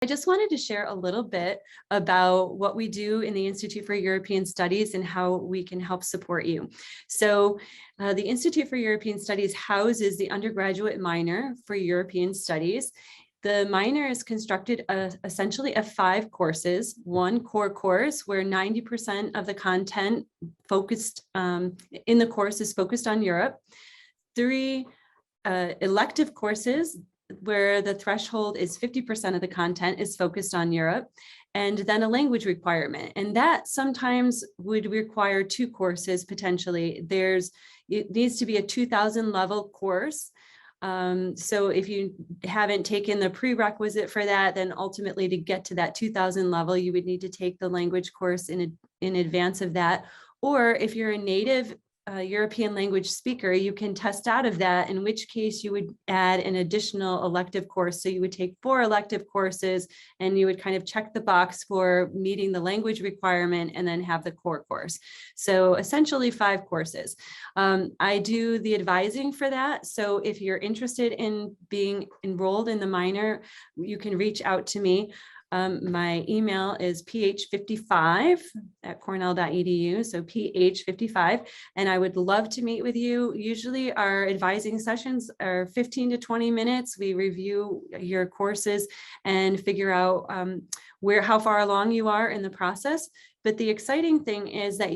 I just wanted to share a little bit about what we do in the Institute for European Studies and how we can help support you. So the Institute for European Studies houses the undergraduate minor for European Studies. The minor is constructed essentially of 5 courses, 1 core course where 90% of the content focused in the course is focused on Europe, 3 elective courses where the threshold is 50% of the content is focused on Europe, and then a language requirement. And that sometimes would require 2 courses potentially. It needs to be a 2000 level course. So if you haven't taken the prerequisite for that, then ultimately to get to that 2000 level, you would need to take the language course in advance of that. Or if you're a native European language speaker, you can test out of that, in which case you would add an additional elective course. So you would take 4 elective courses and you would kind of check the box for meeting the language requirement and then have the core course. So essentially 5 courses. I do the advising for that. So if you're interested in being enrolled in the minor, you can reach out to me. My email is ph55@cornell.edu, so ph55, and I would love to meet with you. Usually our advising sessions are 15 to 20 minutes. We review your courses and figure out how far along you are in the process. But the exciting thing is that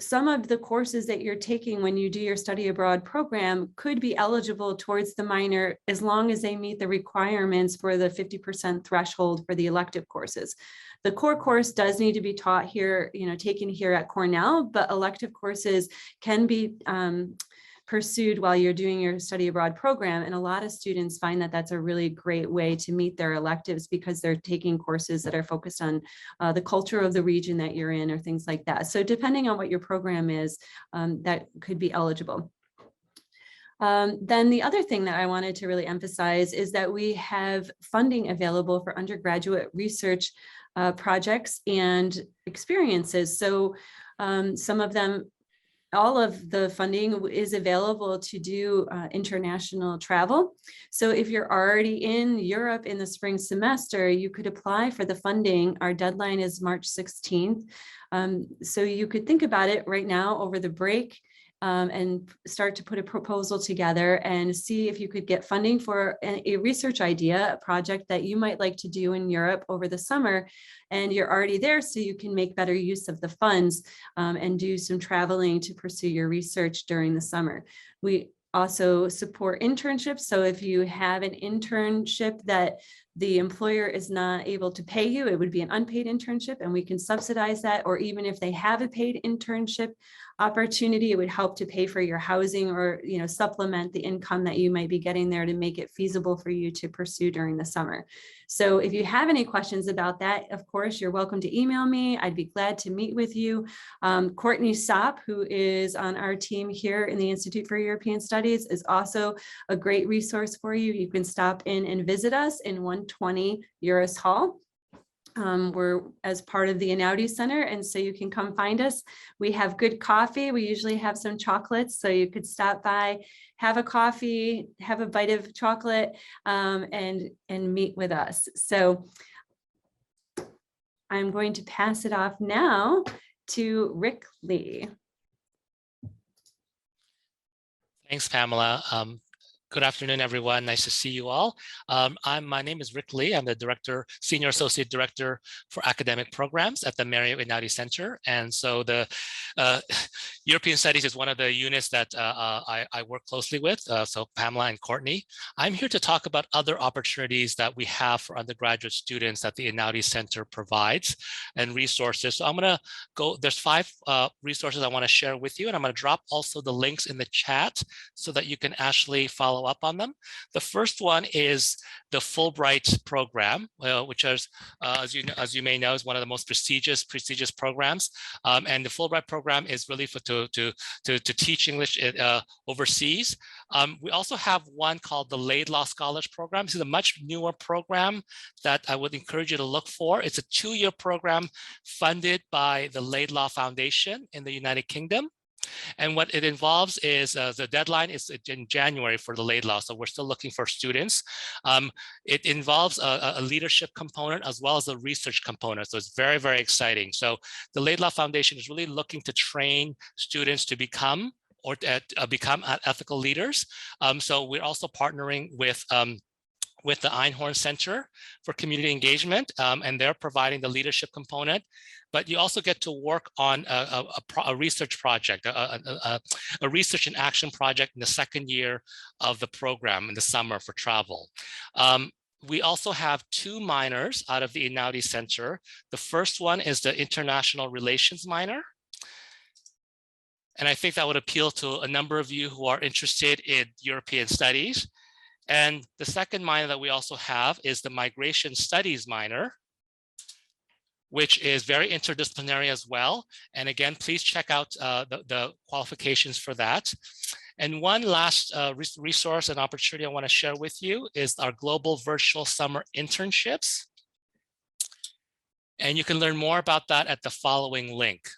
some of the courses that you're taking when you do your study abroad program could be eligible towards the minor as long as they meet the requirements for the 50% threshold for the elective courses. The core course does need to be taught here, taken here at Cornell, but elective courses can be pursued while you're doing your study abroad program. And a lot of students find that that's a really great way to meet their electives because they're taking courses that are focused on the culture of the region that you're in or things like that. So depending on what your program is, that could be eligible. Then the other thing that I wanted to really emphasize is that we have funding available for undergraduate research projects and experiences. So some of them, all of the funding is available to do international travel. So if you're already in Europe in the spring semester, you could apply for the funding. Our deadline is March 16th. So you could think about it right now over the break and start to put a proposal together and see if you could get funding for a research idea, a project that you might like to do in Europe over the summer. And you're already there, so you can make better use of the funds and do some traveling to pursue your research during the summer. We also support internships. So if you have an internship that the employer is not able to pay you, it would be an unpaid internship and we can subsidize that. Or even if they have a paid internship opportunity, it would help to pay for your housing or supplement the income that you might be getting there to make it feasible for you to pursue during the summer. So if you have any questions about that, of course, you're welcome to email me. I'd be glad to meet with you. Courtney Sopp, who is on our team here in the Institute for European Studies, is also a great resource for you. You can stop in and visit us in 120 Eurus Hall. We're as part of the Einaudi Center, and so you can come find us. We have good coffee. We usually have some chocolates, so you could stop by, have a coffee, have a bite of chocolate, and meet with us. So I'm going to pass it off now to Rick Lee. Thanks, Pamela. Good afternoon, everyone. Nice to see you all. My name is Rick Lee. I'm the Senior Associate Director for Academic Programs at the Marriott Einaudi Center. And so the European Studies is one of the units that I work closely with, so Pamela and Courtney. I'm here to talk about other opportunities that we have for undergraduate students that the Einaudi Center provides and resources. So I'm gonna there's 5 resources I wanna share with you, and I'm gonna drop also the links in the chat so that you can actually follow up on them. The first one is the Fulbright program, which is, as you may know, is one of the most prestigious programs. And the Fulbright program is really to teach English overseas. We also have one called the Laidlaw Scholars Program. This is a much newer program that I would encourage you to look for. It's a 2-year program funded by the Laidlaw Foundation in the United Kingdom. And what it involves is the deadline is in January for the Laidlaw, so we're still looking for students. It involves a leadership component as well as a research component, so it's very, very exciting. So the Laidlaw Foundation is really looking to train students to become ethical leaders. So we're also partnering with the Einhorn Center for Community Engagement, and they're providing the leadership component. But you also get to work on a research project, a research and action project in the second year of the program in the summer for travel. We also have 2 minors out of the Einaudi Center. The first one is the International Relations minor. And I think that would appeal to a number of you who are interested in European studies. And the second minor that we also have is the Migration Studies minor, which is very interdisciplinary as well. And again, please check out the qualifications for that. And one last resource and opportunity I want to share with you is our global virtual summer internships. And you can learn more about that at the following link.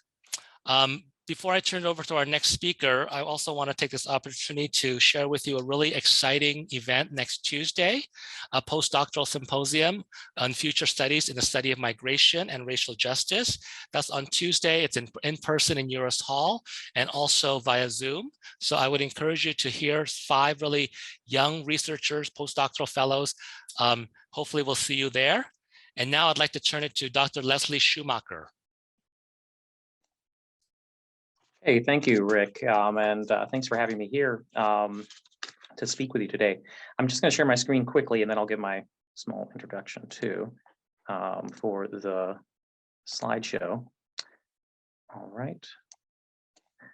Before I turn it over to our next speaker, I also want to take this opportunity to share with you a really exciting event next Tuesday, a postdoctoral symposium on future studies in the study of migration and racial justice. That's on Tuesday. It's in person in Eurus Hall and also via Zoom. So I would encourage you to hear 5 really young researchers, postdoctoral fellows. Hopefully we'll see you there. And now I'd like to turn it to Dr. Leslie Schumacher. Hey, thank you, Rick, and thanks for having me here to speak with you today. I'm just going to share my screen quickly, and then I'll give my small introduction too for the slideshow. All right.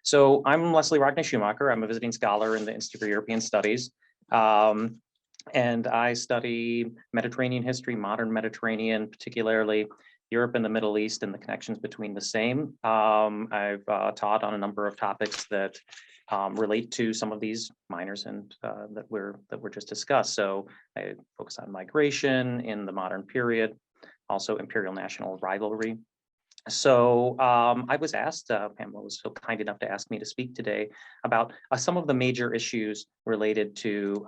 So I'm Leslie Rodney Schumacher. I'm a visiting scholar in the Institute for European Studies, and I study Mediterranean history, modern Mediterranean, particularly Europe and the Middle East and the connections between the same. I've taught on a number of topics that relate to some of these minors and that were just discussed. So I focus on migration in the modern period, also imperial national rivalry. So I was asked, Pamela was so kind enough to ask me to speak today about some of the major issues related to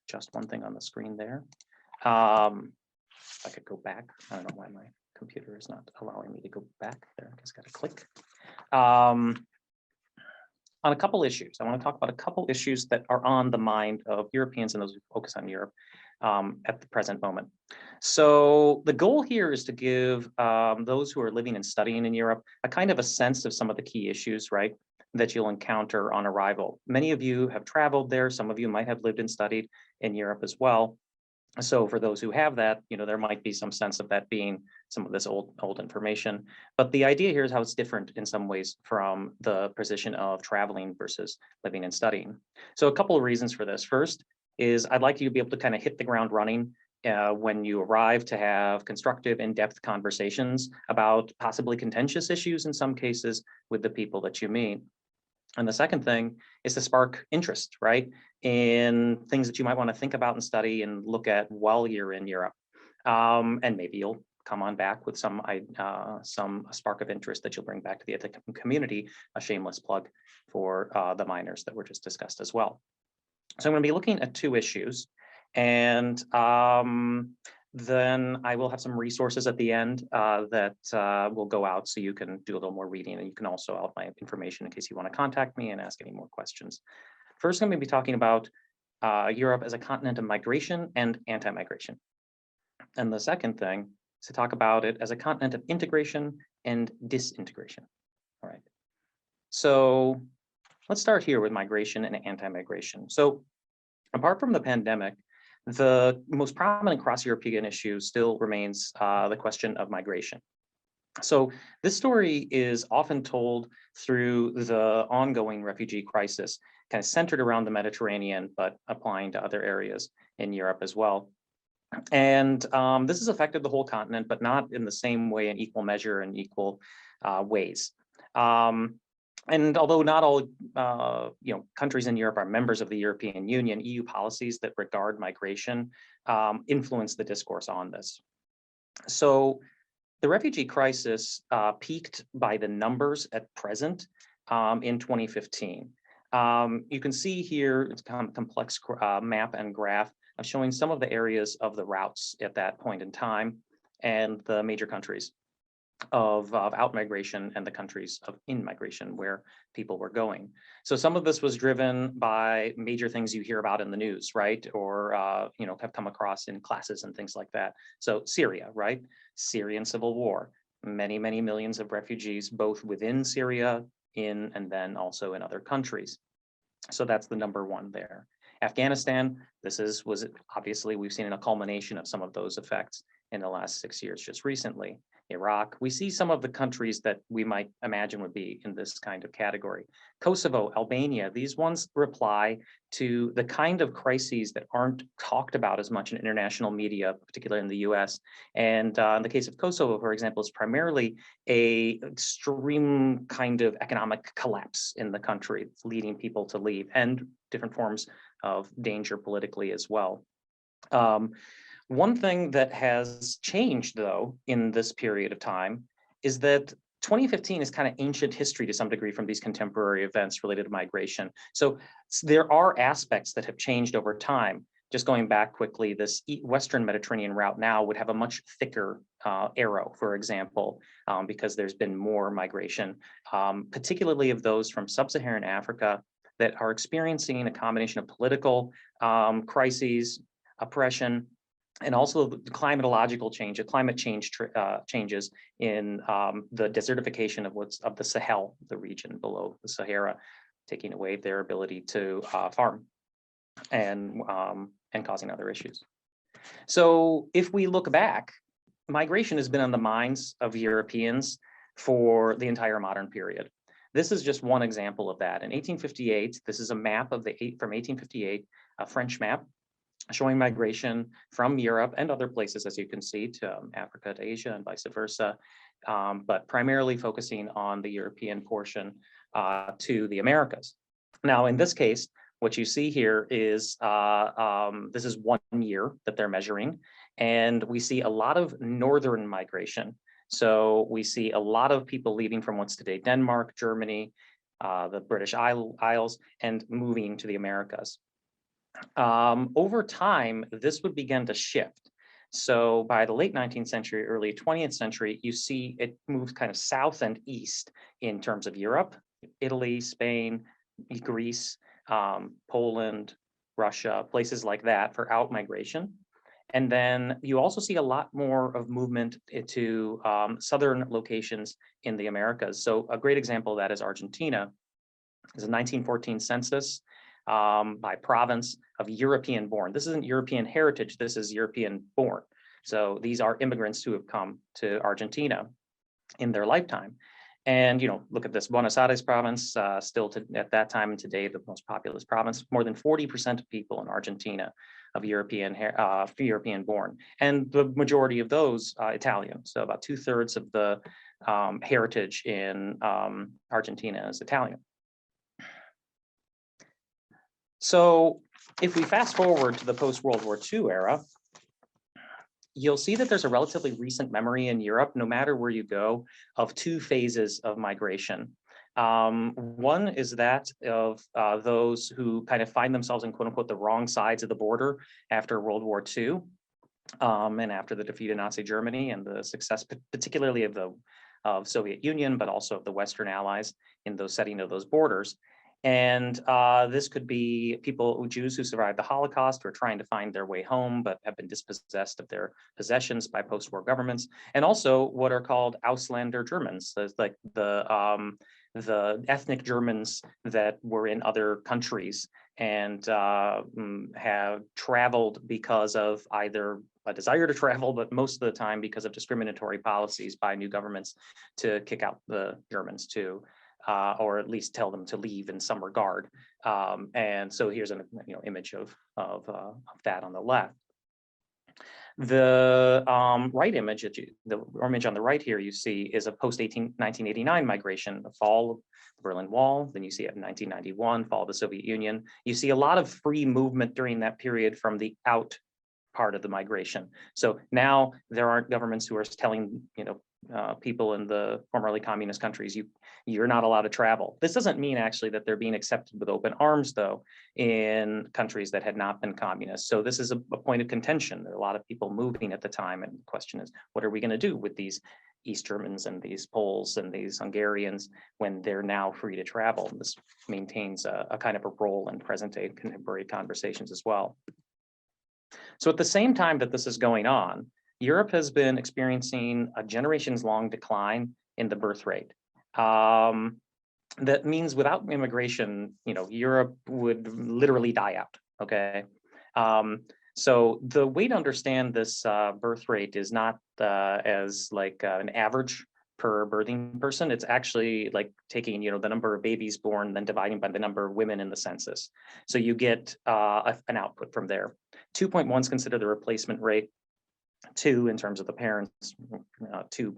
just one thing on the screen there. If I could go back, I don't know why my computer is not allowing me to go back there. I just got to click. On a couple issues, I want to talk about a couple issues that are on the mind of Europeans and those who focus on Europe at the present moment. So the goal here is to give those who are living and studying in Europe a kind of a sense of some of the key issues, right, that you'll encounter on arrival. Many of you have traveled there. Some of you might have lived and studied in Europe as well. So for those who have that, there might be some sense of that being some of this old information. But the idea here is how it's different in some ways from the position of traveling versus living and studying. So a couple of reasons for this. First is I'd like you to be able to kind of hit the ground running when you arrive, to have constructive, in-depth conversations about possibly contentious issues in some cases with the people that you meet. And the second thing is to spark interest, right, in things that you might want to think about and study and look at while you're in Europe. And maybe you'll come on back with some spark of interest that you'll bring back to the ethics community, a shameless plug for the minors that were just discussed as well. So I'm going to be looking at 2 issues, and then I will have some resources at the end that will go out so you can do a little more reading, and you can also have my information in case you want to contact me and ask any more questions. First, I'm going to be talking about Europe as a continent of migration and anti-migration. And the second thing is to talk about it as a continent of integration and disintegration. All right. So let's start here with migration and anti-migration. So apart from the pandemic, the most prominent cross-European issue still remains the question of migration. So this story is often told through the ongoing refugee crisis, kind of centered around the Mediterranean, but applying to other areas in Europe as well. And this has affected the whole continent, but not in the same way, in equal measure and equal ways. And although not all countries in Europe are members of the European Union, EU policies that regard migration influence the discourse on this. So The refugee crisis peaked by the numbers at present in 2015. You can see here, it's kind of a complex map and graph of showing some of the areas of the routes at that point in time and the major countries of out-migration and the countries of in-migration where people were going. So some of this was driven by major things you hear about in the news, right? Or, have come across in classes and things like that. So Syria, right? Syrian civil war, many, many millions of refugees, both within Syria, and then also in other countries. So that's the number one there. Afghanistan, was obviously we've seen a culmination of some of those effects in the last 6 years just recently. Iraq, we see some of the countries that we might imagine would be in this kind of category. Kosovo, Albania, these ones reply to the kind of crises that aren't talked about as much in international media, particularly in the US. And in the case of Kosovo, for example, it's primarily a extreme kind of economic collapse in the country, leading people to leave, and different forms of danger politically as well. One thing that has changed, though, in this period of time is that 2015 is kind of ancient history to some degree from these contemporary events related to migration. So there are aspects that have changed over time. Just going back quickly, this Western Mediterranean route now would have a much thicker arrow, for example, because there's been more migration, particularly of those from sub-Saharan Africa that are experiencing a combination of political crises, oppression, and also the climatological change, climate change changes in the desertification of the Sahel, the region below the Sahara, taking away their ability to farm and causing other issues. So if we look back, migration has been on the minds of Europeans for the entire modern period. This is just one example of that. In 1858, this is a map from 1858, a French map, showing migration from Europe and other places, as you can see, to Africa to Asia and vice versa, but primarily focusing on the European portion to the Americas. Now, in this case, what you see here is this is 1 year that they're measuring, and we see a lot of northern migration. So we see a lot of people leaving from what's today Denmark, Germany, the British Isles, and moving to the Americas. Over time, this would begin to shift. So by the late 19th century, early 20th century, you see it moves kind of south and east in terms of Europe, Italy, Spain, Greece, Poland, Russia, places like that for out migration. And then you also see a lot more of movement to southern locations in the Americas. So a great example of that is Argentina. There's a 1914 census by province of European born. This isn't European heritage, this is European born. So these are immigrants who have come to Argentina in their lifetime. And, look at this Buenos Aires province, still at that time and today, the most populous province, more than 40% of people in Argentina of European born. And the majority of those Italian. So about 2/3 of the heritage in Argentina is Italian. So if we fast forward to the post-World War II era, you'll see that there's a relatively recent memory in Europe, no matter where you go, of 2 phases of migration. One is that of those who kind of find themselves in quote unquote the wrong sides of the border after World War II and after the defeat of Nazi Germany and the success particularly of Soviet Union, but also of the Western allies in those setting of those borders. And this could be Jews who survived the Holocaust, who are trying to find their way home, but have been dispossessed of their possessions by post-war governments, and also what are called Ausländer Germans, so it's like the ethnic Germans that were in other countries and have traveled because of either a desire to travel, but most of the time because of discriminatory policies by new governments to kick out the Germans too. Or at least tell them to leave in some regard. And so here's an image of that on the left. The right image, the image on the right here you see is a post-1989 migration, the fall of the Berlin Wall. Then you see it in 1991, fall of the Soviet Union. You see a lot of free movement during that period from the out part of the migration. So now there aren't governments who are telling people in the formerly communist countries, you're not allowed to travel. This doesn't mean actually that they're being accepted with open arms, though, in countries that had not been communist. So this is a point of contention. There are a lot of people moving at the time, and the question is, what are we going to do with these East Germans and these Poles and these Hungarians when they're now free to travel? This maintains a kind of a role in present-day contemporary conversations as well. So at the same time that this is going on, Europe has been experiencing a generations-long decline in the birth rate. That means without immigration, Europe would literally die out, okay? So the way to understand this birth rate is not as like an average per birthing person. It's actually like taking, the number of babies born, then dividing by the number of women in the census. So you get an output from there. 2.1 is considered the replacement rate. 2 in terms of the parents, two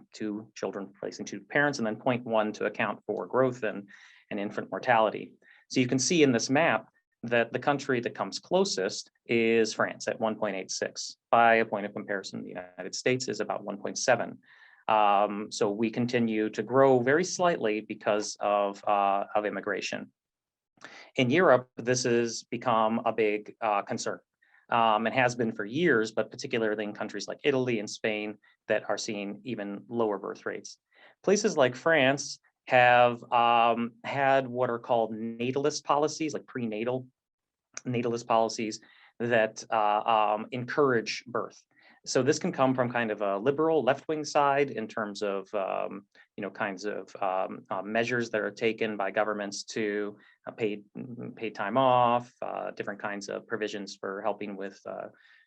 children replacing 2 parents, and then 0.1 to account for growth and infant mortality. So you can see in this map that the country that comes closest is France at 1.86. By a point of comparison, the United States is about 1.7. So we continue to grow very slightly because of immigration. In Europe, this has become a big concern. It has been for years, but particularly in countries like Italy and Spain that are seeing even lower birth rates. Places like France have had what are called natalist policies, like prenatal natalist policies that encourage birth. So this can come from kind of a liberal left-wing side in terms of kinds of measures that are taken by governments to pay time off, different kinds of provisions for helping with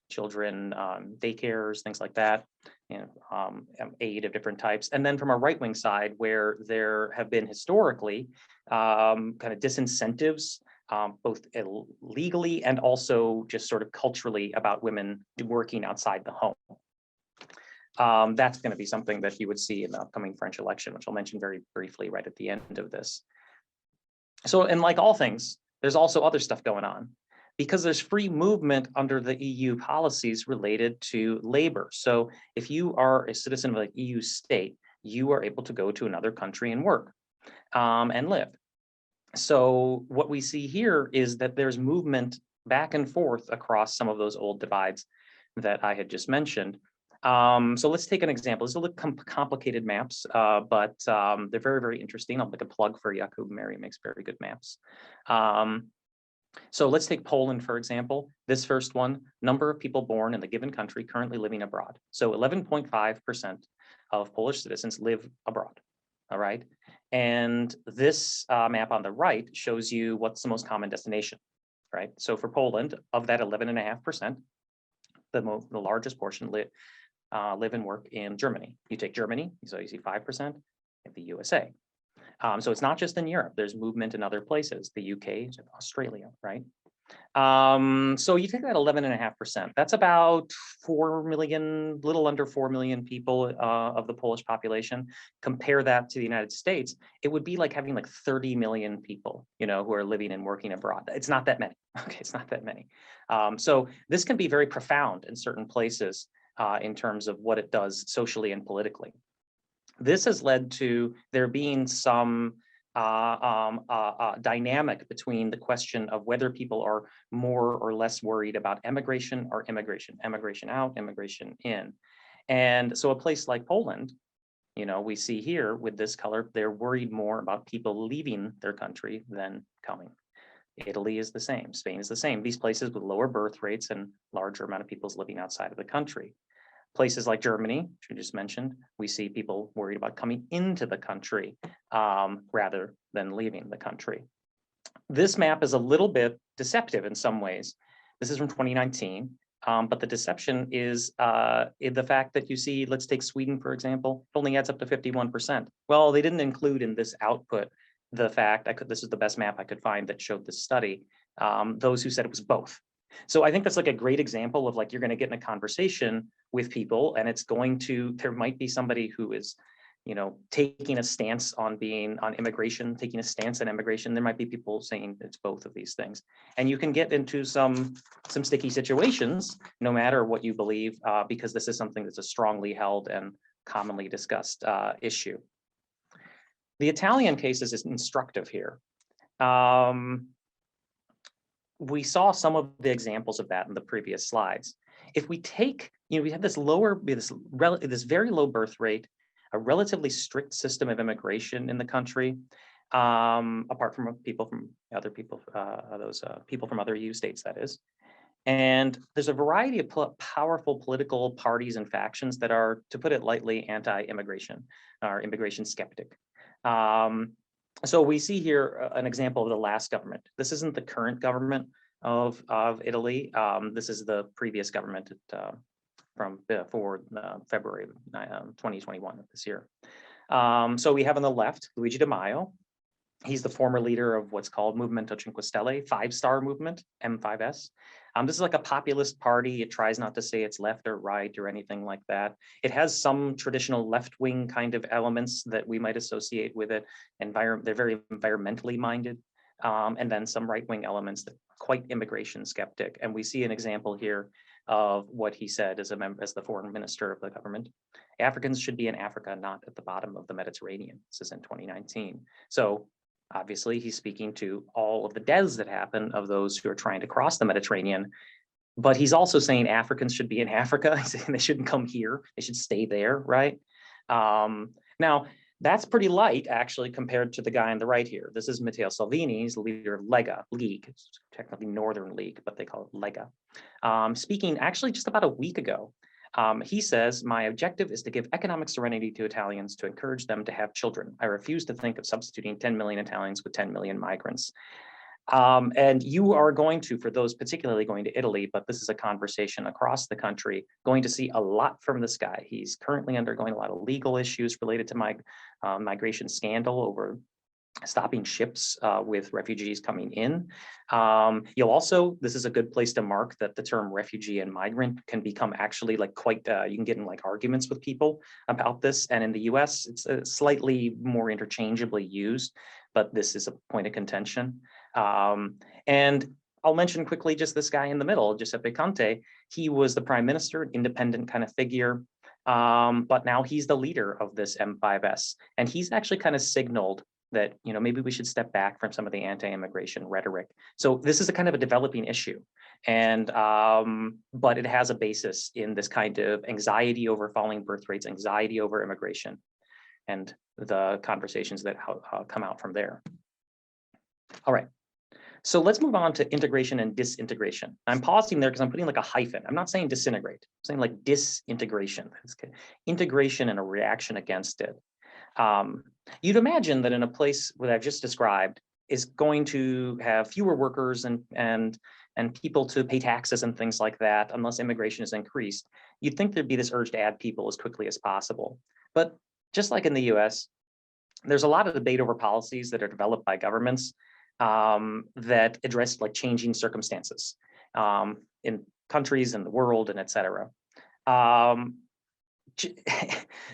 children, daycares, things like that, aid of different types. And then from a right-wing side, where there have been historically kind of disincentives, both legally and also just sort of culturally about women working outside the home. That's going to be something that you would see in the upcoming French election, which I'll mention very briefly right at the end of this. So, and like all things, there's also other stuff going on because there's free movement under the EU policies related to labor. So if you are a citizen of an EU state, you are able to go to another country and work and live. So what we see here is that there's movement back and forth across some of those old divides that I had just mentioned. So let's take an example. These are complicated maps, but they're very, very interesting. I'll make a plug for Jakub Mary, makes very good maps. So let's take Poland, for example. This first one, number of people born in the given country currently living abroad. So 11.5% of Polish citizens live abroad, all right? And this map on the right shows you what's the most common destination, right? So for Poland, of that 11.5%, the largest portion live and work in Germany. You take Germany, so you see 5%, and the USA. So it's not just in Europe, there's movement in other places, the UK, Australia, right? So you take that 11.5%, that's about 4 million, little under 4 million people of the Polish population. Compare that to the United States, it would be like having like 30 million people, who are living and working abroad. It's not that many, okay, it's not that many. So this can be very profound in certain places in terms of what it does socially and politically. This has led to there being some dynamic between the question of whether people are more or less worried about emigration or immigration, emigration out, immigration in. And so a place like Poland, we see here with this color, they're worried more about people leaving their country than coming. Italy is the same, Spain is the same. These places with lower birth rates and larger amount of people living outside of the country. Places like Germany, which we just mentioned, we see people worried about coming into the country rather than leaving the country. This map is a little bit deceptive in some ways. This is from 2019, but the deception is in the fact that you see, let's take Sweden, for example, it only adds up to 51%. Well, they didn't include in this output the fact, this is the best map I could find that showed this study, those who said it was both. So I think that's like a great example of like, you're going to get in a conversation with people and it's going to, there might be somebody who is, taking a stance on immigration, taking a stance on immigration. There might be people saying it's both of these things. And you can get into some sticky situations, no matter what you believe, because this is something that's a strongly held and commonly discussed issue. The Italian case is instructive here. We saw some of the examples of that in the previous slides. If we take, we have this very low birth rate, a relatively strict system of immigration in the country, apart from people from other people, people from other EU states, that is. And there's a variety of powerful political parties and factions that are, to put it lightly, anti-immigration or immigration skeptic. So we see here an example of the last government. This isn't the current government of Italy. This is the previous government from before February 2021 of this year. So we have on the left, Luigi Di Maio. He's the former leader of what's called Movimento Cinque Stelle, 5-star movement, M5S. This is like a populist party. It tries not to say it's left or right or anything like that. It has some traditional left-wing kind of elements that we might associate with it. They're very environmentally minded. And then some right-wing elements that are quite immigration skeptic. And we see an example here of what he said as the foreign minister of the government. Africans should be in Africa, not at the bottom of the Mediterranean. This is in 2019. So obviously, he's speaking to all of the deaths that happen of those who are trying to cross the Mediterranean. But he's also saying Africans should be in Africa. He's saying they shouldn't come here. They should stay there, right? Now, that's pretty light, actually, compared to the guy on the right here. This is Matteo Salvini. He's the leader of Lega, League. It's technically Northern League, but they call it Lega. Speaking actually just about a week ago, he says, my objective is to give economic serenity to Italians to encourage them to have children. I refuse to think of substituting 10 million Italians with 10 million migrants. And you are going to, for those particularly going to Italy, but this is a conversation across the country, going to see a lot from this guy. He's currently undergoing a lot of legal issues related to migration scandal over stopping ships with refugees coming in. You'll also, this is a good place to mark that the term refugee and migrant can become actually like quite, you can get in like arguments with people about this. And in the US, it's slightly more interchangeably used, but this is a point of contention. And I'll mention quickly just this guy in the middle, Giuseppe Conte. He was the prime minister, independent kind of figure, but now he's the leader of this M5S. And he's actually kind of signaled that, maybe we should step back from some of the anti-immigration rhetoric. So this is a kind of a developing issue, and but it has a basis in this kind of anxiety over falling birth rates, anxiety over immigration, and the conversations that come out from there. All right, so let's move on to integration and disintegration. I'm pausing there because I'm putting like a hyphen. I'm not saying disintegrate, I'm saying like disintegration. Integration and a reaction against it. You'd imagine that in a place that I've just described is going to have fewer workers and people to pay taxes and things like that, unless immigration is increased. You'd think there'd be this urge to add people as quickly as possible. But just like in the US, there's a lot of debate over policies that are developed by governments that address like changing circumstances in countries and the world and et cetera.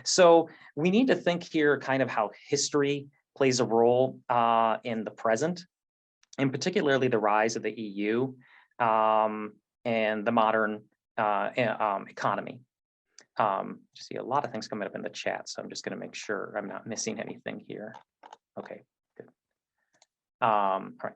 So we need to think here kind of how history plays a role in the present, and particularly the rise of the EU and the modern economy. You see a lot of things coming up in the chat, so I'm just going to make sure I'm not missing anything here. Okay, good. All right.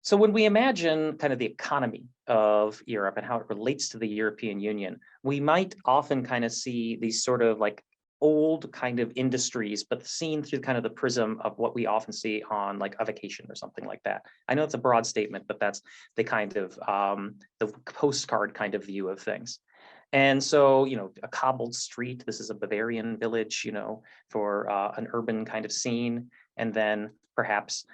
So when we imagine kind of the economy of Europe and how it relates to the European Union, we might often kind of see these sort of like old kind of industries, but seen through kind of the prism of what we often see on like a vacation or something like that. I know it's a broad statement, but that's the kind of the postcard kind of view of things. And so, a cobbled street, this is a Bavarian village, for an urban kind of scene. And then perhaps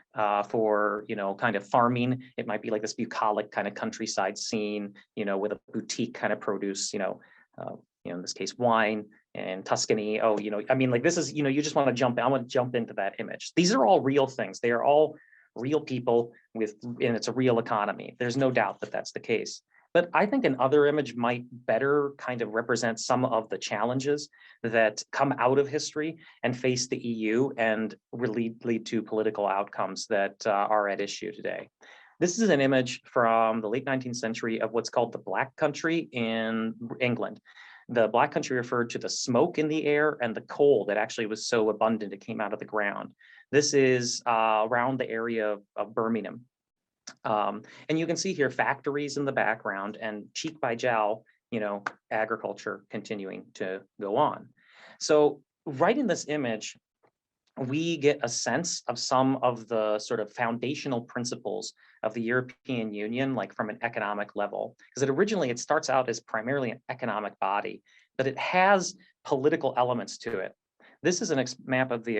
for, kind of farming, it might be like this bucolic kind of countryside scene, with a boutique kind of produce, in this case, wine and Tuscany. Oh, I mean, like this is, you just want to jump, I want to jump into that image. These are all real things. They are all real people and it's a real economy. There's no doubt that that's the case. But I think another image might better kind of represent some of the challenges that come out of history and face the EU and really lead to political outcomes that are at issue today. This is an image from the late 19th century of what's called the Black Country in England. The Black Country referred to the smoke in the air and the coal that actually was so abundant it came out of the ground. This is around the area of Birmingham. And you can see here factories in the background and cheek by jowl, agriculture continuing to go on. So right in this image, we get a sense of some of the sort of foundational principles of the European Union, like from an economic level, because it starts out as primarily an economic body, but it has political elements to it. This is a map of the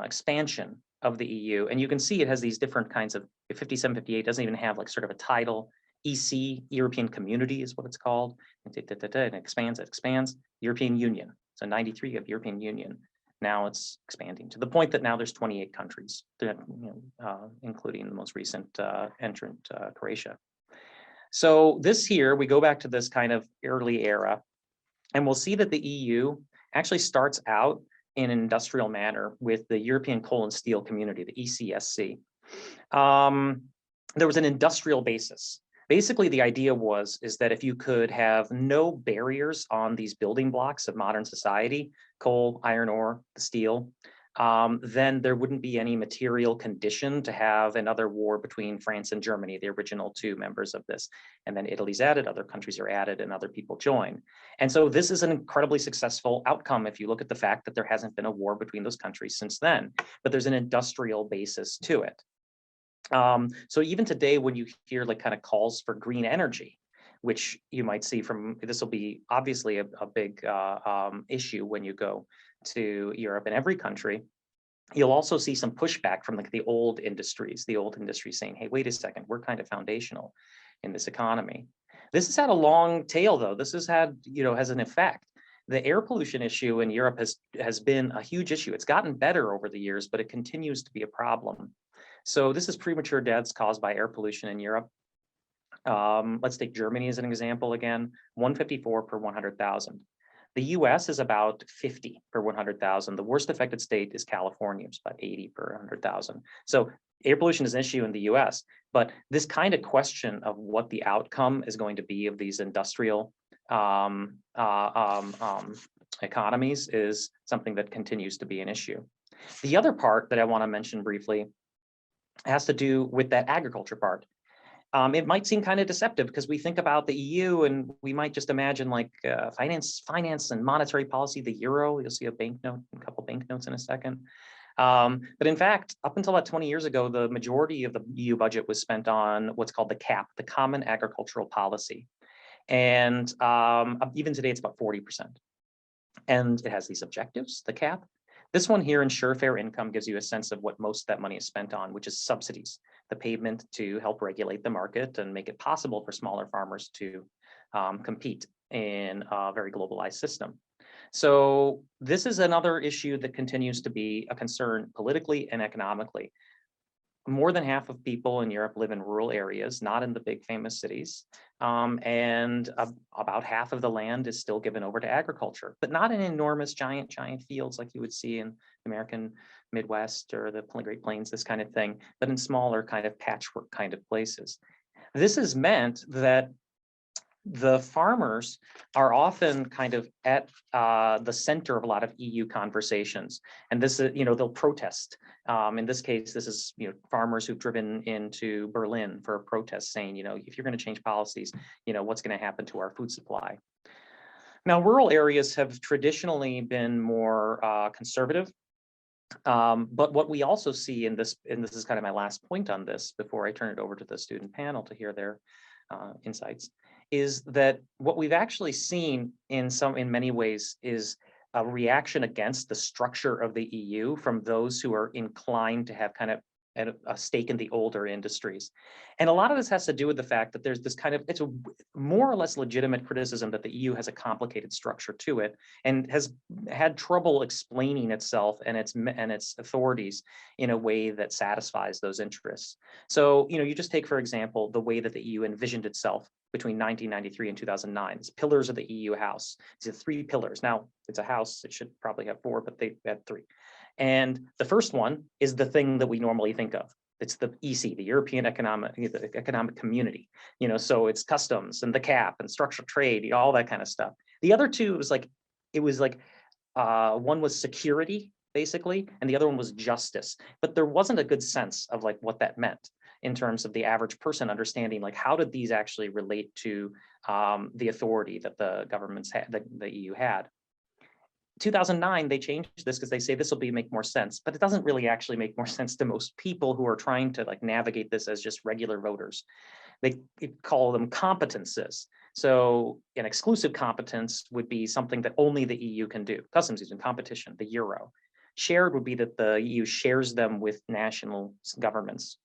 expansion of the EU, and you can see it has these different kinds of, 57, 58 doesn't even have like sort of a title. EC, European Community is what it's called, and it expands, European Union. So 93, you have European Union. Now it's expanding to the point that now there's 28 countries, including the most recent entrant, Croatia. So this here, we go back to this kind of early era, and we'll see that the EU actually starts out in an industrial manner with the European Coal and Steel Community, the ECSC. There was an industrial basis. Basically, the idea is that if you could have no barriers on these building blocks of modern society, coal, iron ore, steel, then there wouldn't be any material condition to have another war between France and Germany, the original two members of this. And then Italy's added, other countries are added, and other people join. And so this is an incredibly successful outcome if you look at the fact that there hasn't been a war between those countries since then, but there's an industrial basis to it. So even today, when you hear like kind of calls for green energy, which you might see this will be obviously a big issue when you go to Europe. In every country, you'll also see some pushback from like the old industries saying, hey, wait a second, we're kind of foundational in this economy. This has had a long tail, though. This has had, has an effect. The air pollution issue in Europe has been a huge issue. It's gotten better over the years, but it continues to be a problem. So this is premature deaths caused by air pollution in Europe. Let's take Germany as an example again, 154 per 100,000. The US is about 50 per 100,000. The worst affected state is California, it's about 80 per 100,000. So air pollution is an issue in the US, but this kind of question of what the outcome is going to be of these industrial economies is something that continues to be an issue. The other part that I want to mention briefly has to do with that agriculture part. It might seem kind of deceptive because we think about the EU and we might just imagine like finance and monetary policy, the euro. You'll see a couple banknotes in a second. But in fact, up until about 20 years ago, the majority of the EU budget was spent on what's called the CAP, the Common Agricultural Policy. And even today, it's about 40%. And it has these objectives, the CAP. This one here, ensure fair income, gives you a sense of what most of that money is spent on, which is subsidies, the payment to help regulate the market and make it possible for smaller farmers to compete in a very globalized system. So this is another issue that continues to be a concern politically and economically. More than half of people in Europe live in rural areas, not in the big famous cities. And about half of the land is still given over to agriculture, but not in enormous, giant fields like you would see in the American Midwest or the Great Plains, this kind of thing, but in smaller kind of patchwork kind of places. This has meant that the farmers are often kind of at the center of a lot of EU conversations. And this is, they'll protest. In this case, this is, farmers who've driven into Berlin for a protest saying, if you're going to change policies, what's going to happen to our food supply? Now, rural areas have traditionally been more conservative. But what we also see in this is kind of my last point on this before I turn it over to the student panel to hear their insights, is that what we've actually seen in many ways is a reaction against the structure of the EU from those who are inclined to have kind of a stake in the older industries. And a lot of this has to do with the fact that there's this kind of, it's a more or less legitimate criticism that the EU has a complicated structure to it and has had trouble explaining itself and its authorities in a way that satisfies those interests. So, you just take, for example, the way that the EU envisioned itself between 1993 and 2009. It's pillars of the EU house. These are 3 pillars. Now, it's a house, it should probably have 4, but they had 3. And the first one is the thing that we normally think of, It's the EC, the European Economic Community, so it's customs and the cap and structural trade, all that kind of stuff. The other two, it was like one was security, basically, and the other one was justice. But there wasn't a good sense of like what that meant in terms of the average person understanding, like how did these actually relate to the authority that the governments had, the EU had. 2009, they changed this because they say this will make more sense, but it doesn't really actually make more sense to most people who are trying to like navigate this as just regular voters. They call them competences. So an exclusive competence would be something that only the EU can do. Customs union, competition, the euro. Shared would be that the EU shares them with national governments.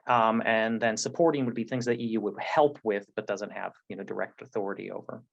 And then supporting would be things that EU would help with, but doesn't have direct authority over.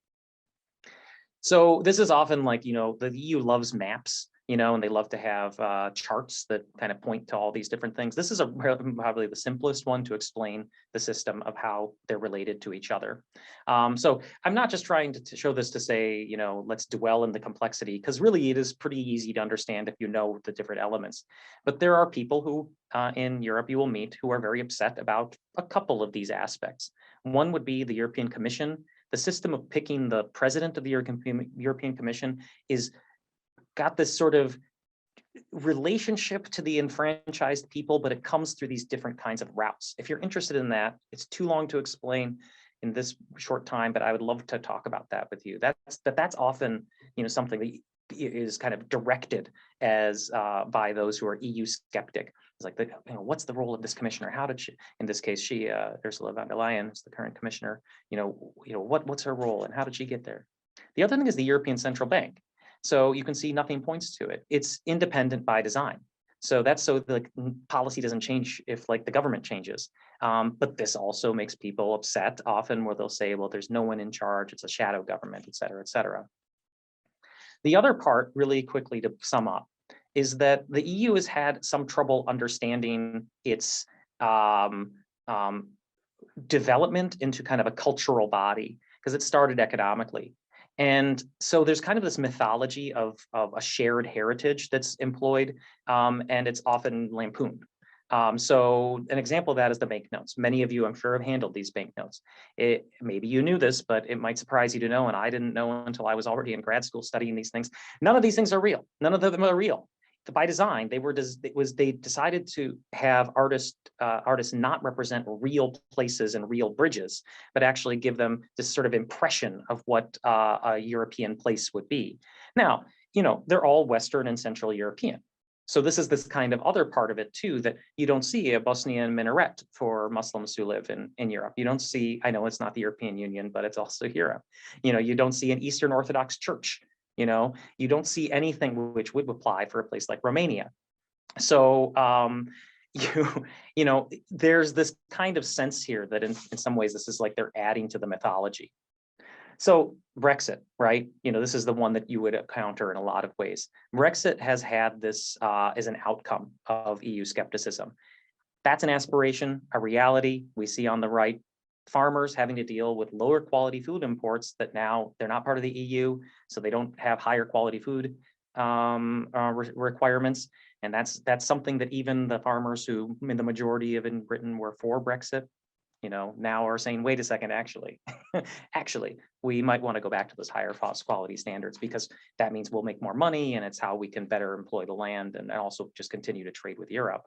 So this is often like, the EU loves maps, and they love to have charts that kind of point to all these different things. This is probably the simplest one to explain the system of how they're related to each other. So I'm not just trying to show this to say, let's dwell in the complexity, because really it is pretty easy to understand if you know the different elements. But there are people who in Europe you will meet who are very upset about a couple of these aspects. One would be the European Commission. The system of picking the president of the European Commission is got this sort of relationship to the enfranchised people, but it comes through these different kinds of routes. If you're interested in that, it's too long to explain in this short time, but I would love to talk about that with you. That's often something that is kind of directed as by those who are EU skeptic. It's like, what's the role of this commissioner? How did she, in this case, she, Ursula von der Leyen is the current commissioner, what's her role and how did she get there? The other thing is the European Central Bank. So you can see nothing points to it. It's independent by design. So that's so the policy doesn't change if like the government changes. But this also makes people upset often where they'll say, well, there's no one in charge. It's a shadow government, et cetera, et cetera. The other part, really quickly to sum up, is that the EU has had some trouble understanding its development into kind of a cultural body, because it started economically. And so there's kind of this mythology of a shared heritage that's employed, and it's often lampooned. So an example of that is the banknotes. Many of you, I'm sure, have handled these banknotes. Maybe you knew this, but it might surprise you to know, and I didn't know until I was already in grad school studying these things. None of these things are real. None of them are real. By design, they decided to have artists not represent real places and real bridges, but actually give them this sort of impression of what a European place would be. Now, they're all Western and Central European. So this is this kind of other part of it too, that you don't see a Bosnian minaret for Muslims who live in Europe. You don't see, I know it's not the European Union, but it's also Europe. You don't see an Eastern Orthodox church. You don't see anything which would apply for a place like Romania. So, there's this kind of sense here that in some ways, this is like they're adding to the mythology. So Brexit, right? This is the one that you would encounter in a lot of ways. Brexit has had this as an outcome of EU skepticism. That's an aspiration, a reality we see on the right. Farmers having to deal with lower quality food imports that now they're not part of the EU, so they don't have higher quality food requirements. And that's something that even the farmers who in the majority of in Britain were for Brexit, now are saying, wait a second, actually, we might want to go back to those higher quality standards, because that means we'll make more money and it's how we can better employ the land and also just continue to trade with Europe.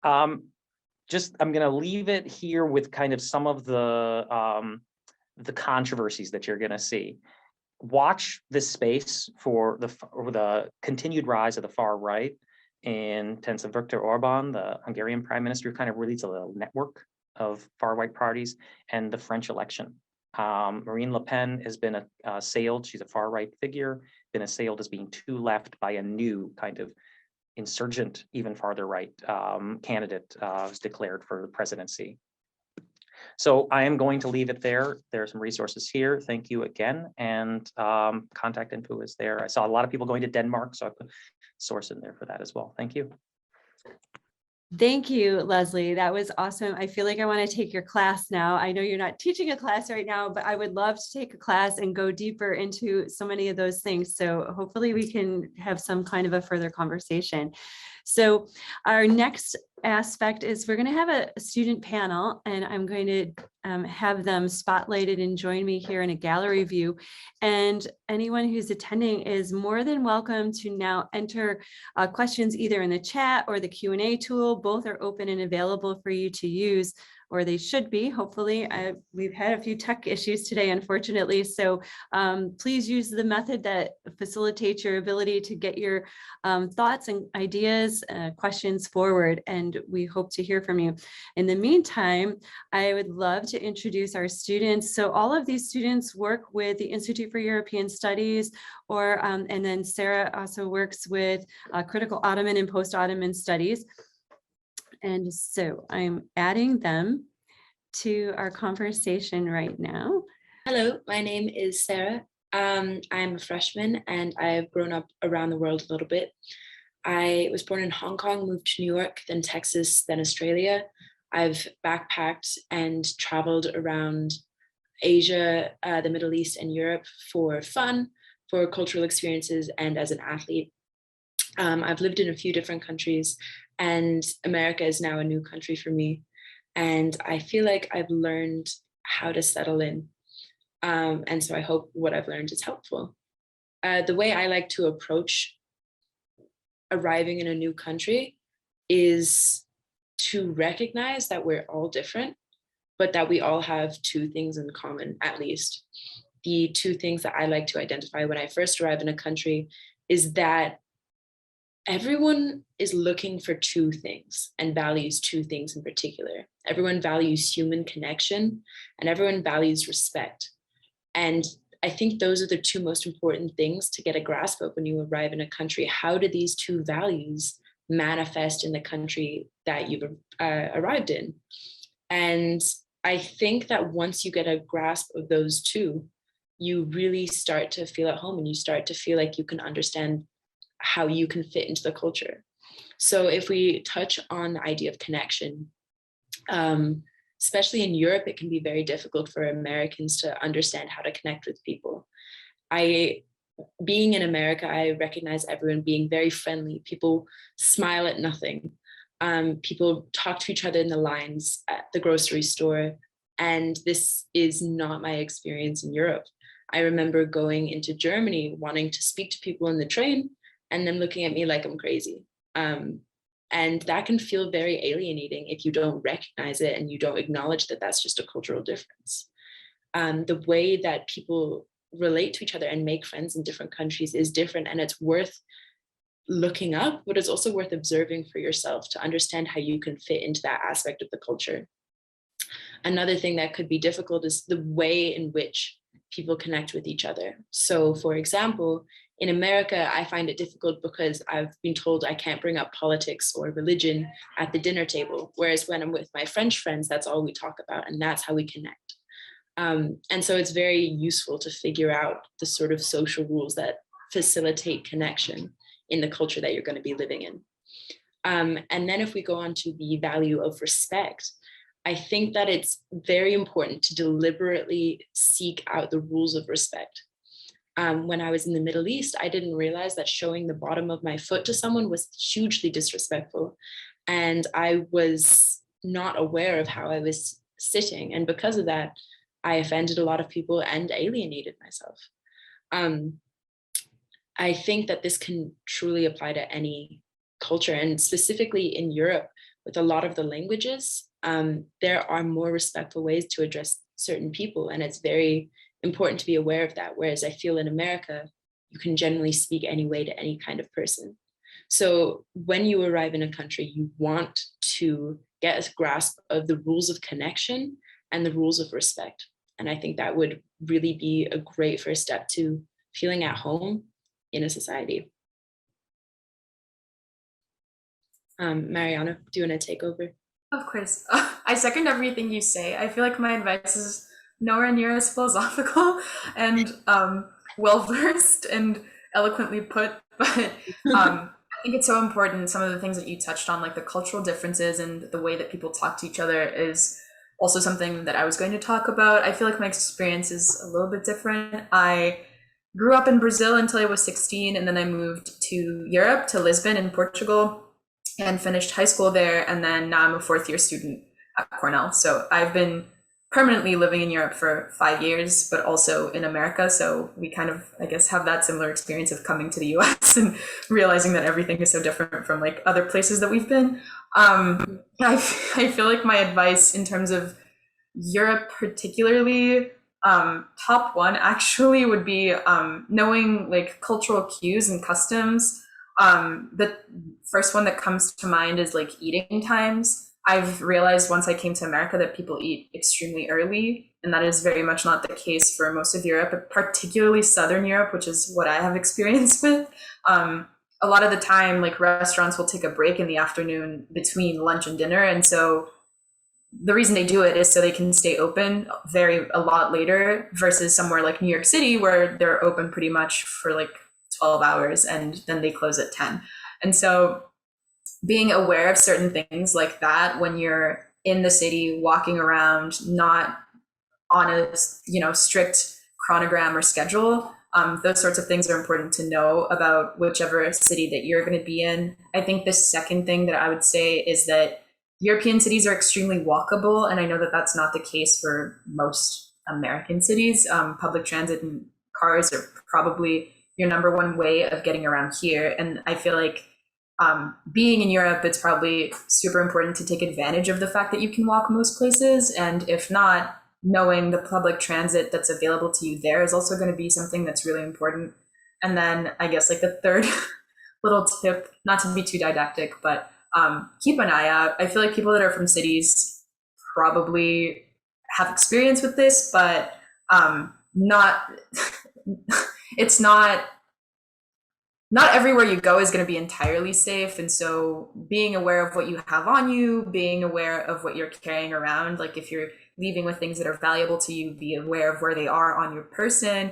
I'm going to leave it here with kind of some of the controversies that you're going to see. Watch this space for the continued rise of the far right in terms of Viktor Orban, the Hungarian prime minister, who kind of leads a little network of far right parties, and the French election. Marine Le Pen has been assailed. She's a far right figure, been assailed as being too left by a new kind of insurgent, even farther right candidate was declared for the presidency. So I am going to leave it there. There are some resources here. Thank you again. And contact info is there. I saw a lot of people going to Denmark, so I put a source in there for that as well. Thank you. Thank you, Leslie. That was awesome. I feel like I want to take your class now. I know you're not teaching a class right now, but I would love to take a class and go deeper into so many of those things. So hopefully we can have some kind of a further conversation. So our next aspect is we're going to have a student panel, and I'm going to have them spotlighted and join me here in a gallery view. And anyone who's attending is more than welcome to now enter questions either in the chat or the Q&A tool. Both are open and available for you to use, or they should be, hopefully. We've had a few tech issues today, unfortunately. So please use the method that facilitates your ability to get your thoughts and ideas, questions forward, and we hope to hear from you. In the meantime, I would love to introduce our students. So all of these students work with the Institute for European Studies, and then Sarah also works with Critical Ottoman and Post-Ottoman Studies. And so I'm adding them to our conversation right now. Hello, my name is Sarah. I'm a freshman and I've grown up around the world a little bit. I was born in Hong Kong, moved to New York, then Texas, then Australia. I've backpacked and traveled around Asia, the Middle East, and Europe for fun, for cultural experiences, and as an athlete. I've lived in a few different countries, and America is now a new country for me. And I feel like I've learned how to settle in. And so I hope what I've learned is helpful. The way I like to approach arriving in a new country is to recognize that we're all different, but that we all have two things in common, at least. The two things that I like to identify when I first arrive in a country is that everyone is looking for two things and values two things in particular. Everyone values human connection and everyone values respect. And I think those are the two most important things to get a grasp of when you arrive in a country. How do these two values manifest in the country that you've arrived in? And I think that once you get a grasp of those two, you really start to feel at home and you start to feel like you can understand how you can fit into the culture. So if we touch on the idea of connection, especially in Europe, it can be very difficult for Americans to understand how to connect with people. Being in America, I recognize everyone being very friendly. People smile at nothing. People talk to each other in the lines at the grocery store. And this is not my experience in Europe. I remember going into Germany, wanting to speak to people in the train, and them looking at me like I'm crazy. And that can feel very alienating if you don't recognize it and you don't acknowledge that that's just a cultural difference. The way that people relate to each other and make friends in different countries is different, and it's worth looking up, but it's also worth observing for yourself to understand how you can fit into that aspect of the culture. Another thing that could be difficult is the way in which people connect with each other. So for example, in America, I find it difficult because I've been told I can't bring up politics or religion at the dinner table. Whereas when I'm with my French friends, that's all we talk about and that's how we connect. And so it's very useful to figure out the sort of social rules that facilitate connection in the culture that you're going to be living in. And then if we go on to the value of respect, I think that it's very important to deliberately seek out the rules of respect. When I was in the Middle East, I didn't realize that showing the bottom of my foot to someone was hugely disrespectful. And I was not aware of how I was sitting. And because of that, I offended a lot of people and alienated myself. I think that this can truly apply to any culture, and specifically in Europe, with a lot of the languages, there are more respectful ways to address certain people, and it's very important to be aware of that. Whereas I feel in America, you can generally speak any way to any kind of person. So when you arrive in a country, you want to get a grasp of the rules of connection and the rules of respect. And I think that would really be a great first step to feeling at home in a society. Mariana, do you want to take over? Of course. I second everything you say. I feel like my advice is nowhere near as philosophical and well-versed and eloquently put, but I think it's so important. Some of the things that you touched on, like the cultural differences and the way that people talk to each other, is also something that I was going to talk about. I feel like my experience is a little bit different. I grew up in Brazil until I was 16, and then I moved to Europe, to Lisbon in Portugal. and finished high school there. And then now I'm a fourth year student at Cornell. So I've been permanently living in Europe for 5 years, but also in America. So we kind of, I guess, have that similar experience of coming to the US and realizing that everything is so different from like other places that we've been. I feel like my advice in terms of Europe particularly, top one actually would be knowing like cultural cues and customs. The first one that comes to mind is like eating times. I've realized once I came to America that people eat extremely early, and that is very much not the case for most of Europe, but particularly Southern Europe, which is what I have experience with. A lot of the time, like restaurants will take a break in the afternoon between lunch and dinner, and so the reason they do it is so they can stay open a lot later versus somewhere like New York City where they're open pretty much for like 12 hours and then they close at 10. And so being aware of certain things like that when you're in the city, walking around, not on a strict chronogram or schedule, those sorts of things are important to know about whichever city that you're going to be in. I think the second thing that I would say is that European cities are extremely walkable, and I know that that's not the case for most American cities. Public transit and cars are probably your number one way of getting around here, and I feel like being in Europe, it's probably super important to take advantage of the fact that you can walk most places, and if not, knowing the public transit that's available to you there is also going to be something that's really important. And then I guess like the third little tip, not to be too didactic, but keep an eye out. I feel like people that are from cities probably have experience with this, but it's not everywhere you go is going to be entirely safe. And so being aware of what you have on you, being aware of what you're carrying around, like if you're leaving with things that are valuable to you, be aware of where they are on your person.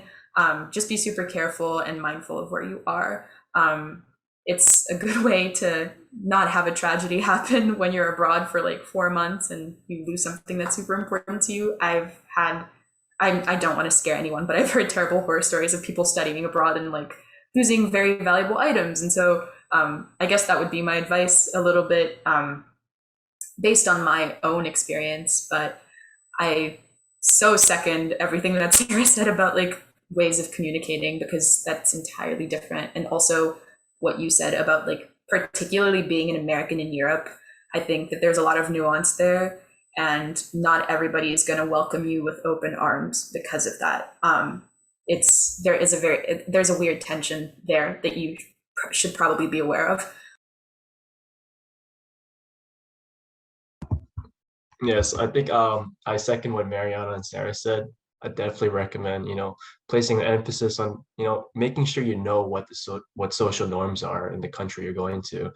Just be super careful and mindful of where you are. It's a good way to not have a tragedy happen when you're abroad for like 4 months and you lose something that's super important to you. I don't want to scare anyone, but I've heard terrible horror stories of people studying abroad and like losing very valuable items. And so I guess that would be my advice a little bit based on my own experience, but I so second everything that Sarah said about like ways of communicating, because that's entirely different. And also what you said about like particularly being an American in Europe, I think that there's a lot of nuance there, and not everybody is going to welcome you with open arms because of that. There's a weird tension there that you should probably be aware of. Yes, I think I second what Mariana and Sarah said. I definitely recommend, placing an emphasis on, making sure you know what social norms are in the country you're going to.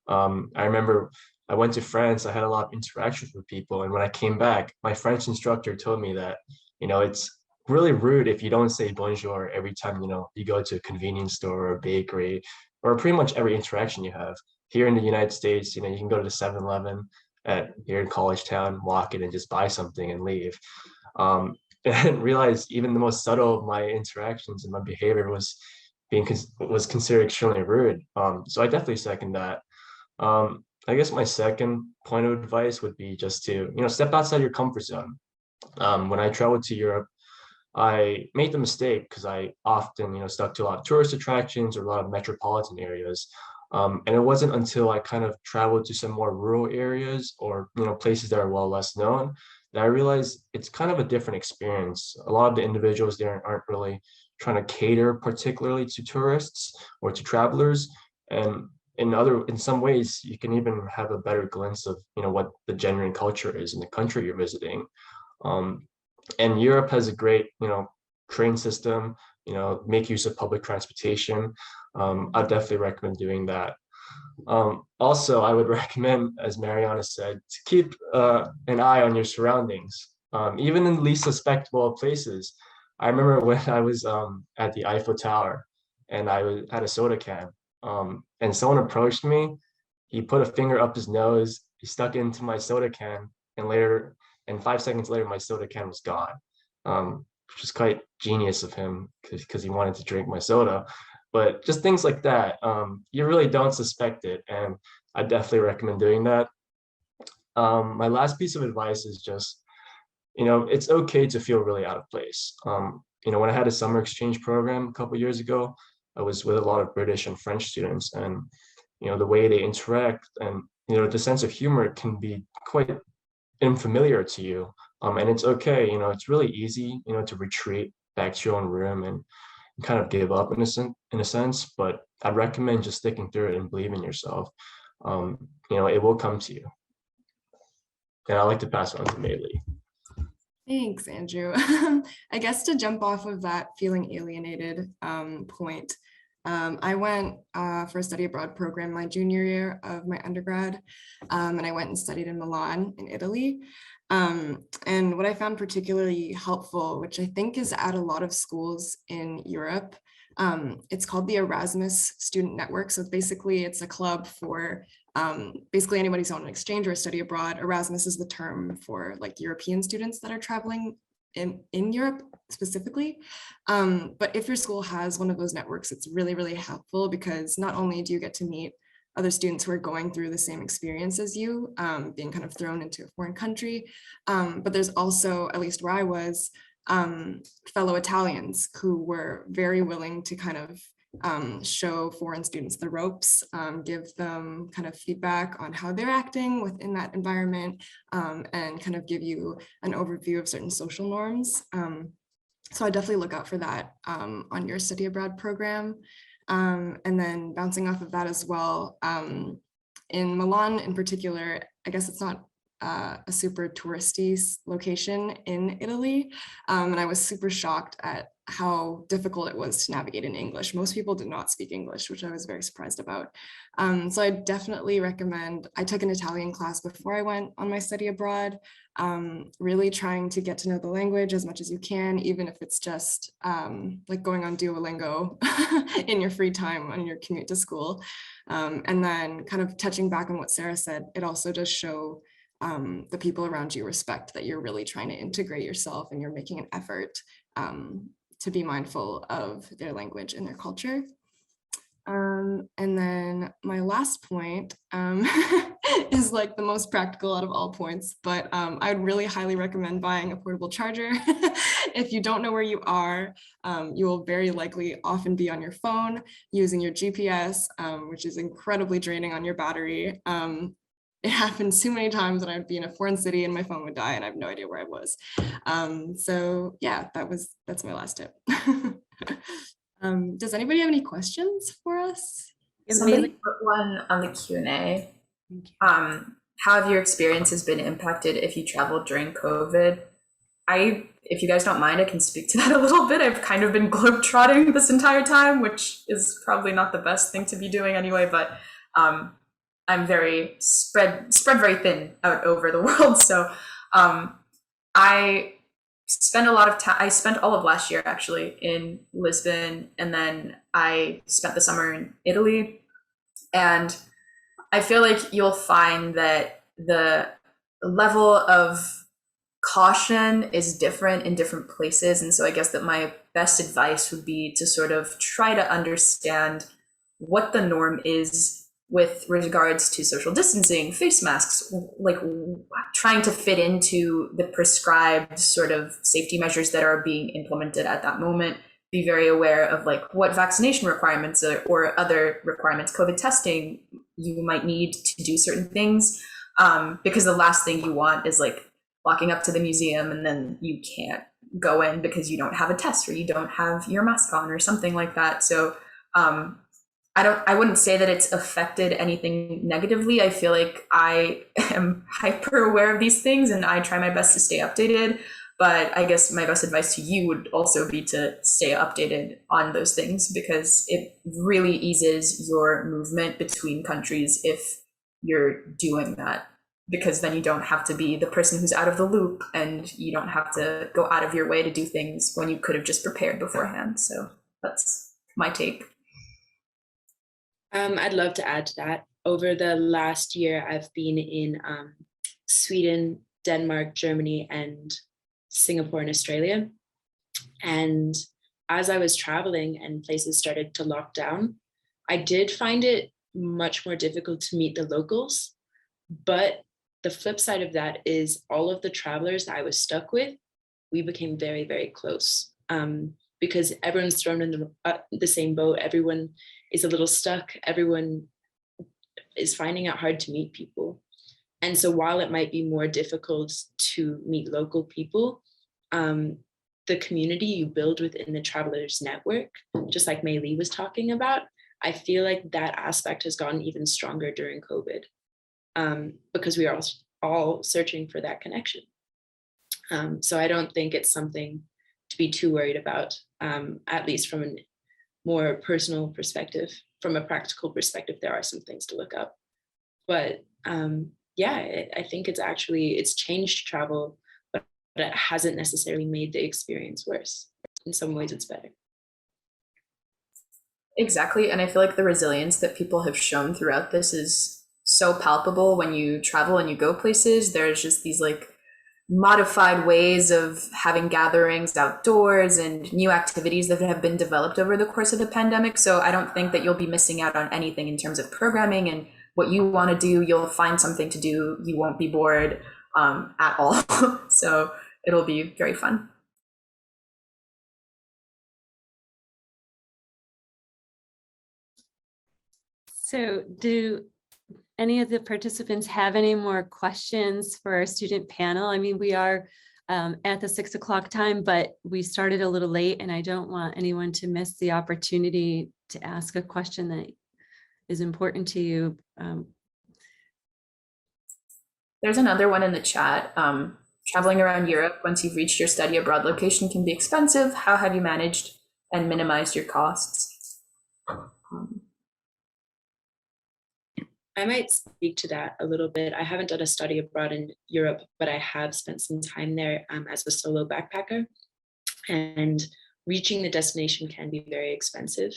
I remember I went to France, I had a lot of interactions with people, and when I came back, my French instructor told me that, it's really rude if you don't say bonjour every time, you go to a convenience store or a bakery, or pretty much every interaction you have. Here in the United States, you can go to the 7-Eleven here in College Town, walk in and just buy something and leave. And realize even the most subtle of my interactions and my behavior was considered extremely rude. So I definitely second that. I guess my second point of advice would be just to, step outside your comfort zone. When I traveled to Europe, I made the mistake because I often, stuck to a lot of tourist attractions or a lot of metropolitan areas. And it wasn't until I kind of traveled to some more rural areas or, places that are well less known that I realized it's kind of a different experience. A lot of the individuals there aren't really trying to cater particularly to tourists or to travelers. And in some ways, you can even have a better glimpse of, what the genuine culture is in the country you're visiting. And Europe has a great, train system, make use of public transportation. I definitely recommend doing that. Also, I would recommend, as Mariana said, to keep an eye on your surroundings, even in the least suspectable of places. I remember when I was at the Eiffel Tower and I had a soda can, and someone approached me. He put a finger up his nose, he stuck it into my soda can, and 5 seconds later, my soda can was gone, which is quite genius of him because he wanted to drink my soda. But just things like that, you really don't suspect it. And I definitely recommend doing that. My last piece of advice is just, it's okay to feel really out of place. When I had a summer exchange program a couple years ago, I was with a lot of British and French students, and the way they interact and the sense of humor can be quite unfamiliar to you. And it's okay, it's really easy, to retreat back to your own room and kind of give up in a sense, but I'd recommend just sticking through it and believe in yourself. It will come to you. And I'd like to pass it on to Maylee. Thanks, Andrew. I guess to jump off of that feeling alienated point, I went for a study abroad program my junior year of my undergrad, and I went and studied in Milan in Italy. And what I found particularly helpful, which I think is at a lot of schools in Europe, it's called the Erasmus Student Network. So basically it's a club for basically anybody who's on an exchange or a study abroad. Erasmus is the term for like European students that are traveling in Europe specifically. But if your school has one of those networks, it's really, really helpful, because not only do you get to meet other students who are going through the same experience as you, being kind of thrown into a foreign country, but there's also, at least where I was, fellow Italians who were very willing to kind of show foreign students the ropes, give them kind of feedback on how they're acting within that environment, and kind of give you an overview of certain social norms. So I definitely look out for that on your study abroad program. And then bouncing off of that as well, in Milan in particular, I guess it's not a super touristy location in Italy. And I was super shocked at how difficult it was to navigate in English. Most people did not speak English, which I was very surprised about. So I definitely recommend, I took an Italian class before I went on my study abroad, really trying to get to know the language as much as you can, even if it's just like going on Duolingo in your free time on your commute to school. And then kind of touching back on what Sarah said, it also does show the people around you respect that you're really trying to integrate yourself and you're making an effort to be mindful of their language and their culture. And then my last point is like the most practical out of all points, but I would really highly recommend buying a portable charger. If you don't know where you are, you will very likely often be on your phone using your GPS, which is incredibly draining on your battery. It happened too many times that I'd be in a foreign city and my phone would die and I have no idea where I was. So yeah, that's my last tip. Does anybody have any questions for us? Somebody put one on the Q&A. How have your experiences been impacted if you traveled during COVID? If you guys don't mind, I can speak to that a little bit. I've kind of been globetrotting this entire time, which is probably not the best thing to be doing anyway, but I'm very spread very thin out over the world. So I spent a lot of time, I spent all of last year actually in Lisbon, and then I spent the summer in Italy. And I feel like you'll find that the level of caution is different in different places. And so I guess that my best advice would be to sort of try to understand what the norm is with regards to social distancing, face masks, like trying to fit into the prescribed sort of safety measures that are being implemented at that moment. Be very aware of like what vaccination requirements or other requirements, COVID testing, you might need to do certain things, because the last thing you want is like walking up to the museum and then you can't go in because you don't have a test or you don't have your mask on or something like that. So I wouldn't say that it's affected anything negatively. I feel like I am hyper aware of these things and I try my best to stay updated. But I guess my best advice to you would also be to stay updated on those things, because it really eases your movement between countries if you're doing that, because then you don't have to be the person who's out of the loop and you don't have to go out of your way to do things when you could have just prepared beforehand. So that's my take. I'd love to add to that. Over the last year, I've been in Sweden, Denmark, Germany, and Singapore and Australia. And as I was traveling and places started to lock down, I did find it much more difficult to meet the locals. But the flip side of that is all of the travelers that I was stuck with, we became very, very close, because everyone's thrown in the same boat. Everyone is a little stuck. Everyone is finding it hard to meet people. And so while it might be more difficult to meet local people, the community you build within the Travelers Network, just like Mei Lee was talking about, I feel like that aspect has gotten even stronger during COVID, because we are all searching for that connection. So I don't think it's something to be too worried about, at least from a more personal perspective. From a practical perspective, there are some things to look up. But yeah, I think it's changed travel, but it hasn't necessarily made the experience worse. In some ways, it's better. Exactly. And I feel like the resilience that people have shown throughout this is so palpable. When you travel and you go places, there's just these like modified ways of having gatherings outdoors and new activities that have been developed over the course of the pandemic. So I don't think that you'll be missing out on anything in terms of programming and what you want to do. You'll find something to do. You won't be bored at all. So it'll be very fun. So do any of the participants have any more questions for our student panel? I mean, we are at the 6 o'clock time, but we started a little late and I don't want anyone to miss the opportunity to ask a question that is important to you. There's another one in the chat. Traveling around Europe once you've reached your study abroad location can be expensive. How have you managed and minimized your costs? I might speak to that a little bit. I haven't done a study abroad in Europe, but I have spent some time there as a solo backpacker. And reaching the destination can be very expensive.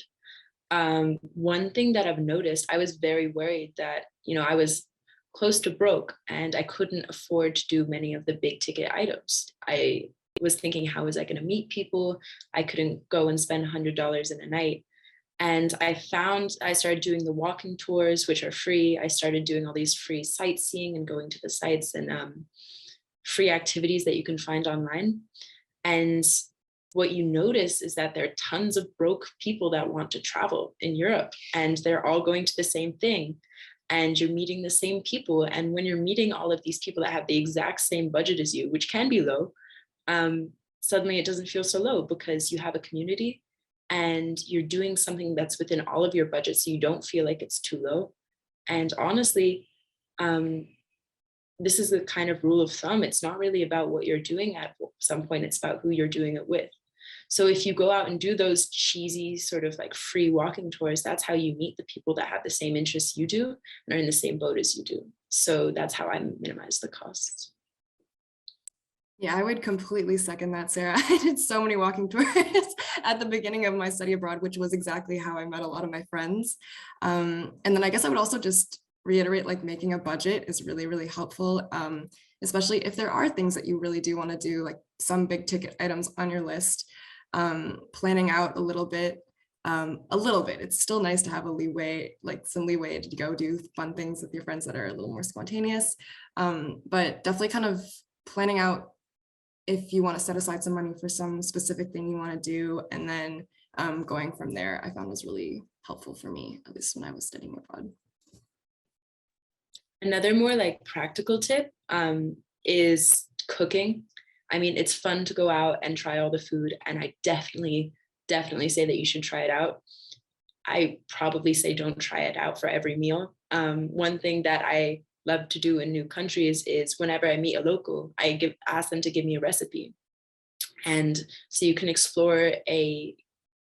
One thing that I've noticed, I was very worried that, I was close to broke and I couldn't afford to do many of the big ticket items. I was thinking, how was I going to meet people? I couldn't go and spend $100 in a night. And I started doing the walking tours, which are free. I started doing all these free sightseeing and going to the sites and free activities that you can find online. And what you notice is that there are tons of broke people that want to travel in Europe, and they're all going to the same thing. And you're meeting the same people. And when you're meeting all of these people that have the exact same budget as you, which can be low, suddenly it doesn't feel so low because you have a community and you're doing something that's within all of your budget, so you don't feel like it's too low. And honestly, this is the kind of rule of thumb. It's not really about what you're doing at some point, it's about who you're doing it with. So if you go out and do those cheesy sort of like free walking tours, that's how you meet the people that have the same interests you do and are in the same boat as you do. So that's how I minimize the costs. Yeah, I would completely second that, Sarah. I did so many walking tours at the beginning of my study abroad, which was exactly how I met a lot of my friends. And then I guess I would also just reiterate, like, making a budget is really, really helpful, especially if there are things that you really do want to do, like some big ticket items on your list. Planning out a little bit. It's still nice to have a leeway, like some leeway to go do fun things with your friends that are a little more spontaneous. But definitely kind of planning out if you want to set aside some money for some specific thing you want to do, and then going from there, I found was really helpful for me, at least when I was studying abroad. Another more like practical tip is cooking. I mean, it's fun to go out and try all the food, and I definitely say that you should try it out. I probably say don't try it out for every meal. One thing that I love to do in new countries is whenever I meet a local, I ask them to give me a recipe. And so you can explore a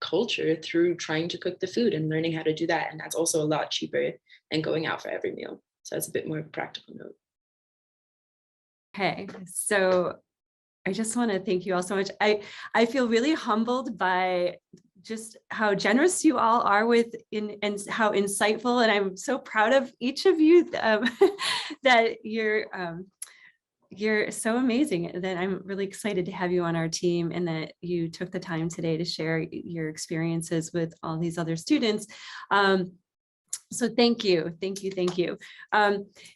culture through trying to cook the food and learning how to do that. And that's also a lot cheaper than going out for every meal. So that's a bit more of a practical note. Okay, so I just want to thank you all so much. I feel really humbled by just how generous you all are with and how insightful, and I'm so proud of each of you that you're so amazing, that I'm really excited to have you on our team and that you took the time today to share your experiences with all these other students. So thank you, thank you, thank you.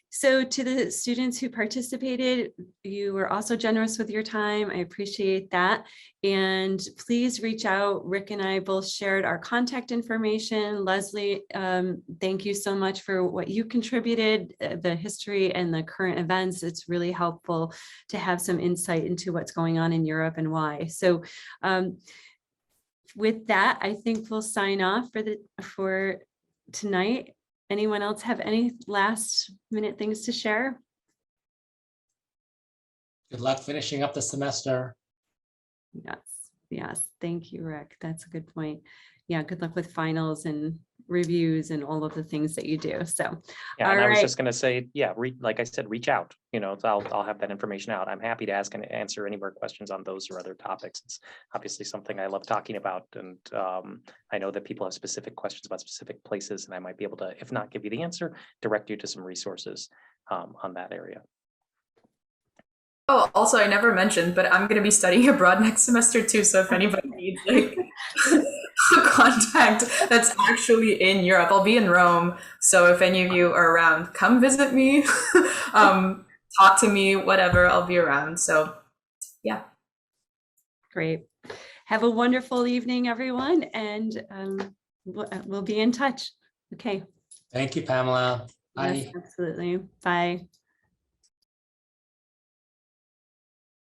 So to the students who participated, you were also generous with your time. I appreciate that. And please reach out. Rick and I both shared our contact information. Leslie, thank you so much for what you contributed, the history and the current events. It's really helpful to have some insight into what's going on in Europe and why. So with that, I think we'll sign off for tonight. Anyone else have any last minute things to share? Good luck finishing up the semester. Yes, yes. Thank you, Rick. That's a good point. Yeah, good luck with finals and reviews and all of the things that you do. So, Yeah, all and I was right. just going to say, yeah, like I said, reach out. You know, I'll have that information out. I'm happy to ask and answer any more questions on those or other topics. It's obviously something I love talking about, and I know that people have specific questions about specific places, and I might be able to, if not give you the answer, direct you to some resources on that area. Oh, also, I never mentioned, but I'm going to be studying abroad next semester too. So if anybody needs like a contact that's actually in Europe, I'll be in Rome. So if any of you are around, come visit me, talk to me, whatever, I'll be around. So yeah. Great. Have a wonderful evening, everyone. And we'll be in touch. Okay. Thank you, Pamela. Bye. Yes, absolutely. Bye.